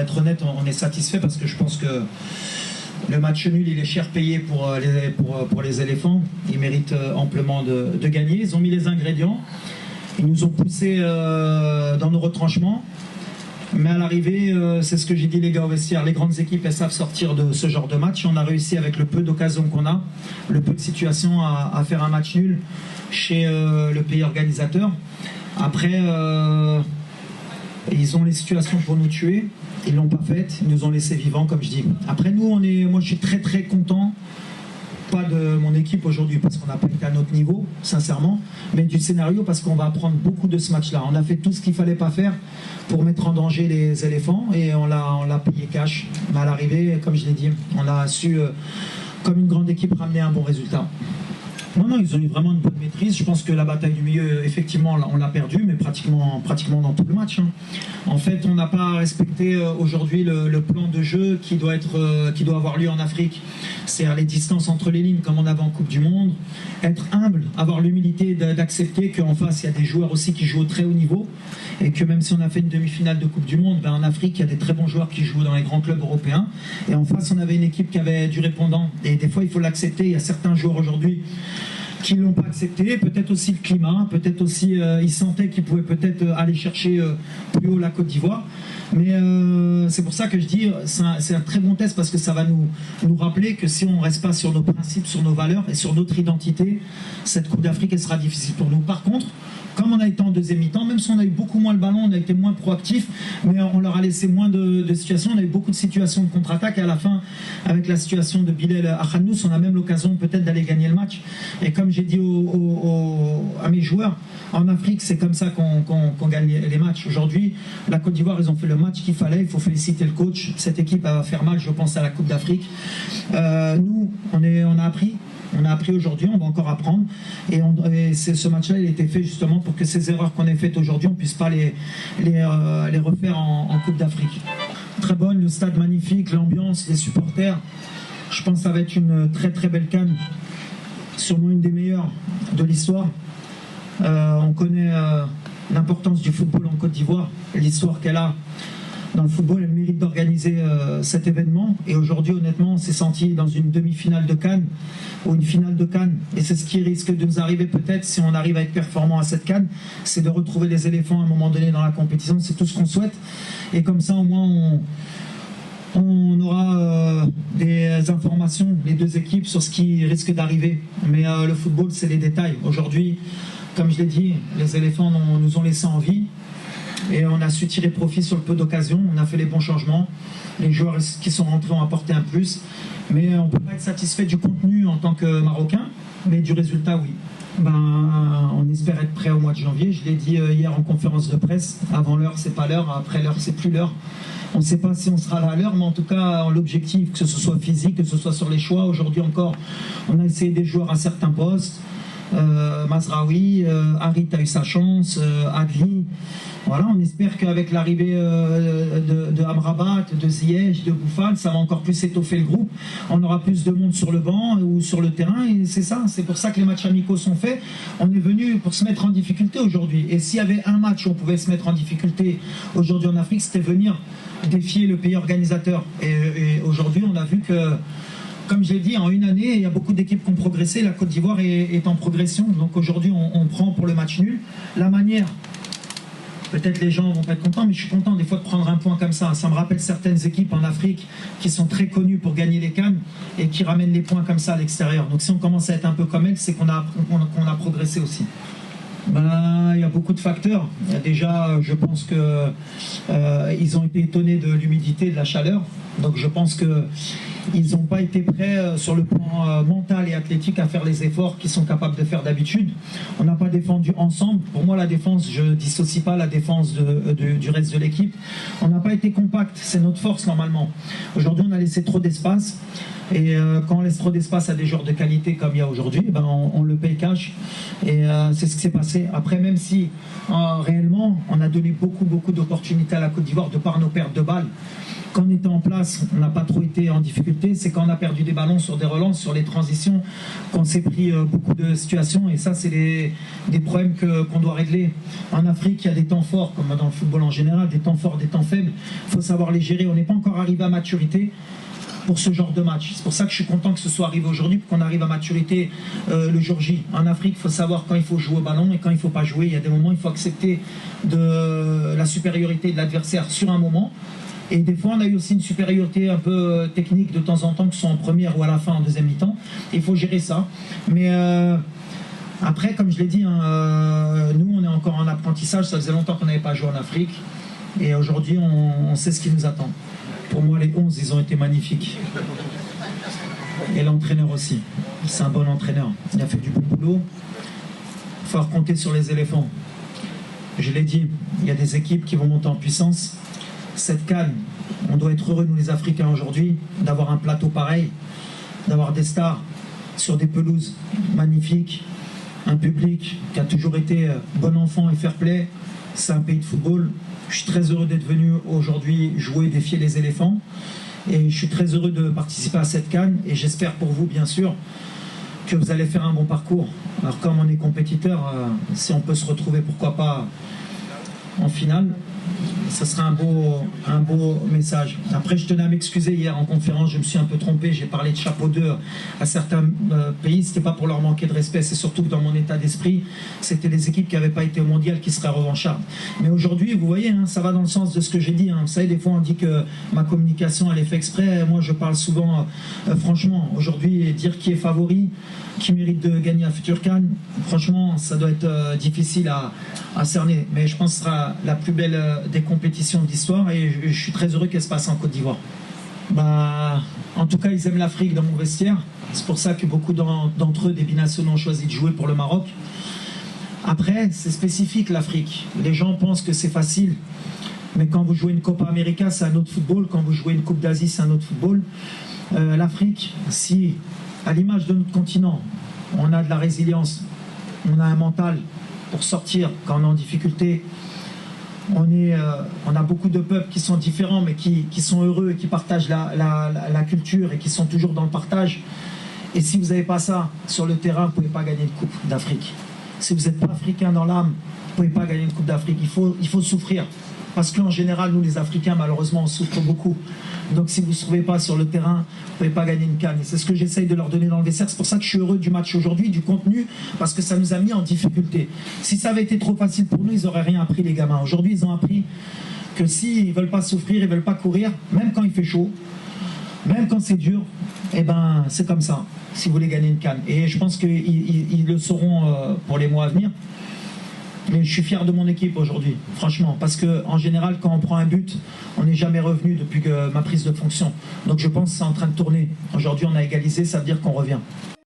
être honnête, on est satisfait parce que je pense que le match nul, il est cher payé pour les éléphants. Ils méritent amplement de gagner. Ils ont mis les ingrédients. Ils nous ont poussés dans nos retranchements. Mais à l'arrivée, c'est ce que j'ai dit les gars au vestiaire, les grandes équipes, elles savent sortir de ce genre de match. On a réussi avec le peu d'occasions qu'on a, le peu de situations à faire un match nul chez le pays organisateur. Après, ils ont les situations pour nous tuer. Ils ne l'ont pas fait, ils nous ont laissé vivants, comme je dis. Après, moi, je suis très très content, pas de mon équipe aujourd'hui, parce qu'on n'a pas été à notre niveau, sincèrement, mais du scénario, parce qu'on va apprendre beaucoup de ce match-là. On a fait tout ce qu'il ne fallait pas faire pour mettre en danger les éléphants, et on l'a payé cash. Mais à l'arrivée, comme je l'ai dit, on a su, comme une grande équipe, ramener un bon résultat. Non, ils ont eu vraiment une bonne maîtrise. Je pense que la bataille du milieu, effectivement, on l'a perdue, mais pratiquement dans tout le match. En fait, on n'a pas respecté aujourd'hui le plan de jeu qui doit avoir lieu en Afrique. C'est-à-dire les distances entre les lignes, comme on avait en Coupe du Monde. Être humble, avoir l'humilité d'accepter qu'en face, il y a des joueurs aussi qui jouent au très haut niveau. Et que même si on a fait une demi-finale de Coupe du Monde, en Afrique, il y a des très bons joueurs qui jouent dans les grands clubs européens. Et en face, on avait une équipe qui avait du répondant. Et des fois, il faut l'accepter. Il y a certains joueurs aujourd'hui qui ne l'ont pas accepté, peut-être aussi le climat, peut-être aussi ils sentaient qu'ils pouvaient peut-être aller chercher plus haut la Côte d'Ivoire. Mais c'est pour ça que je dis, c'est un très bon test parce que ça va nous rappeler que si on ne reste pas sur nos principes, sur nos valeurs et sur notre identité, cette Coupe d'Afrique, elle sera difficile pour nous. Par contre, comme on a été en deuxième mi-temps, même si on a eu beaucoup moins le ballon, on a été moins proactif, mais on leur a laissé moins de situations. On a eu beaucoup de situations de contre-attaque et à la fin, avec la situation de Bilal Akhanous, on a même l'occasion peut-être d'aller gagner le match. Et comme j'ai dit à mes joueurs, en Afrique, c'est comme ça qu'on gagne les matchs. Aujourd'hui, la Côte d'Ivoire, ils ont fait le match qu'il fallait. Il faut féliciter le coach. Cette équipe va faire mal, je pense, à la Coupe d'Afrique. Nous, on a appris. On a appris aujourd'hui, on va encore apprendre. Et ce match-là, il a été fait justement pour que ces erreurs qu'on ait faites aujourd'hui, on ne puisse pas les refaire en Coupe d'Afrique. Très bonne, le stade magnifique, l'ambiance, les supporters. Je pense que ça va être une très très belle CAN. Sûrement une des meilleures de l'histoire. On connaît l'importance du football en Côte d'Ivoire, l'histoire qu'elle a dans le football, elle mérite d'organiser cet événement. Et aujourd'hui, honnêtement, on s'est senti dans une demi-finale de CAN ou une finale de CAN. Et c'est ce qui risque de nous arriver peut-être si on arrive à être performant à cette CAN, c'est de retrouver les éléphants à un moment donné dans la compétition. C'est tout ce qu'on souhaite. Et comme ça, au moins, on aura des informations, les deux équipes, sur ce qui risque d'arriver. Mais le football, c'est les détails. Aujourd'hui, comme je l'ai dit, les éléphants nous ont laissé en vie. Et on a su tirer profit sur le peu d'occasions, on a fait les bons changements, les joueurs qui sont rentrés ont apporté un plus, mais on ne peut pas être satisfait du contenu en tant que Marocain, mais du résultat, oui. On espère être prêt au mois de janvier, je l'ai dit hier en conférence de presse, avant l'heure c'est pas l'heure, après l'heure c'est plus l'heure. On ne sait pas si on sera là à l'heure, mais en tout cas, l'objectif, que ce soit physique, que ce soit sur les choix, aujourd'hui encore, on a essayé des joueurs à certains postes, Mazraoui, Harit a eu sa chance, Adli. Voilà, on espère qu'avec l'arrivée de Amrabat, de Ziyech, de Bouffal, ça va encore plus étoffer le groupe. On aura plus de monde sur le banc ou sur le terrain et c'est ça. C'est pour ça que les matchs amicaux sont faits. On est venu pour se mettre en difficulté aujourd'hui. Et s'il y avait un match où on pouvait se mettre en difficulté aujourd'hui en Afrique, c'était venir défier le pays organisateur. Et aujourd'hui, on a vu que, comme je l'ai dit, en une année, il y a beaucoup d'équipes qui ont progressé. La Côte d'Ivoire est en progression. Donc aujourd'hui, on prend pour le match nul. La manière, peut-être les gens vont pas être contents, mais je suis content des fois de prendre un point comme ça. Ça me rappelle certaines équipes en Afrique qui sont très connues pour gagner les CAN et qui ramènent les points comme ça à l'extérieur. Donc si on commence à être un peu comme elles, c'est qu'on a progressé aussi. Il y a beaucoup de facteurs. Il y a déjà, je pense que ils ont été étonnés de l'humidité, de la chaleur. Donc je pense qu'ils n'ont pas été prêts sur le plan mental et athlétique à faire les efforts qu'ils sont capables de faire d'habitude. On n'a pas défendu ensemble. Pour moi, la défense, je ne dissocie pas la défense du reste de l'équipe. On n'a pas été compact. C'est notre force normalement. Aujourd'hui, on a laissé trop d'espace. Et quand on laisse trop d'espace à des joueurs de qualité comme il y a aujourd'hui, on le paye cash. Et c'est ce qui s'est passé. Après, même si réellement, on a donné beaucoup d'opportunités à la Côte d'Ivoire de par nos pertes de balles. quand on était en place, on n'a pas trop été en difficulté. C'est quand on a perdu des ballons sur des relances, sur les transitions, qu'on s'est pris beaucoup de situations. Et ça, c'est des problèmes qu'on doit régler. En Afrique, il y a des temps forts, comme dans le football en général, des temps forts, des temps faibles. Il faut savoir les gérer. On n'est pas encore arrivé à maturité pour ce genre de match. C'est pour ça que je suis content que ce soit arrivé aujourd'hui, pour qu'on arrive à maturité le jour J. En Afrique, il faut savoir quand il faut jouer au ballon et quand il ne faut pas jouer. Il y a des moments où il faut accepter la supériorité de l'adversaire sur un moment. Et des fois, on a eu aussi une supériorité un peu technique de temps en temps, que ce soit en première ou à la fin, en deuxième mi-temps. Il faut gérer ça. Mais après, comme je l'ai dit, nous, on est encore en apprentissage. Ça faisait longtemps qu'on n'avait pas joué en Afrique. Et aujourd'hui, on sait ce qui nous attend. Pour moi, les 11, ils ont été magnifiques. Et l'entraîneur aussi. C'est un bon entraîneur. Il a fait du bon boulot. Il faut compter sur les éléphants. Je l'ai dit, il y a des équipes qui vont monter en puissance. Cette CAN, on doit être heureux, nous les Africains aujourd'hui, d'avoir un plateau pareil, d'avoir des stars sur des pelouses magnifiques, un public qui a toujours été bon enfant et fair play. C'est un pays de football. Je suis très heureux d'être venu aujourd'hui jouer, défier les éléphants. Et je suis très heureux de participer à cette CAN. Et j'espère pour vous, bien sûr, que vous allez faire un bon parcours. Alors comme on est compétiteur, si on peut se retrouver, pourquoi pas, en finale, ce sera un beau message. Après, je tenais à m'excuser hier en conférence, je me suis un peu trompé, j'ai parlé de chapeau 2 à certains pays, c'était pas pour leur manquer de respect, c'est surtout que dans mon état d'esprit, c'était les équipes qui n'avaient pas été au mondial qui seraient revanchardes. Mais aujourd'hui, vous voyez, hein, ça va dans le sens de ce que j'ai dit. Hein. Vous savez, des fois on dit que ma communication elle est faite exprès, moi je parle souvent franchement. Aujourd'hui, dire qui est favori, qui mérite de gagner la future CAN, franchement, ça doit être difficile à cerner. Mais je pense que ce sera la plus belle des compétitions de l'histoire et je suis très heureux qu'elle se passe en Côte d'Ivoire. En tout cas, ils aiment l'Afrique dans mon vestiaire. C'est pour ça que beaucoup d'entre eux, des binationaux, ont choisi de jouer pour le Maroc. Après, c'est spécifique l'Afrique. Les gens pensent que c'est facile. Mais quand vous jouez une Copa América, c'est un autre football. Quand vous jouez une Coupe d'Asie, c'est un autre football. L'Afrique, si, à l'image de notre continent, on a de la résilience, on a un mental pour sortir quand on est en difficulté. On a beaucoup de peuples qui sont différents, mais qui sont heureux et qui partagent la culture et qui sont toujours dans le partage. Et si vous n'avez pas ça sur le terrain, vous ne pouvez pas gagner une Coupe d'Afrique. Si vous n'êtes pas africain dans l'âme, vous ne pouvez pas gagner une Coupe d'Afrique. Il faut souffrir. Parce qu'en général, nous les Africains, malheureusement, on souffre beaucoup. Donc si vous ne se trouvez pas sur le terrain, vous ne pouvez pas gagner une CAN. Et c'est ce que j'essaye de leur donner dans le vestiaire. C'est pour ça que je suis heureux du match aujourd'hui, du contenu, parce que ça nous a mis en difficulté. Si ça avait été trop facile pour nous, ils n'auraient rien appris, les gamins. Aujourd'hui, ils ont appris que s'ils ne veulent pas souffrir, ils ne veulent pas courir, même quand il fait chaud, même quand c'est dur, eh ben, c'est comme ça, si vous voulez gagner une CAN. Et je pense qu'ils le sauront pour les mois à venir. Mais je suis fier de mon équipe aujourd'hui, franchement, parce qu'en général, quand on prend un but, on n'est jamais revenu depuis ma prise de fonction. Donc je pense que c'est en train de tourner. Aujourd'hui, on a égalisé, ça veut dire qu'on revient.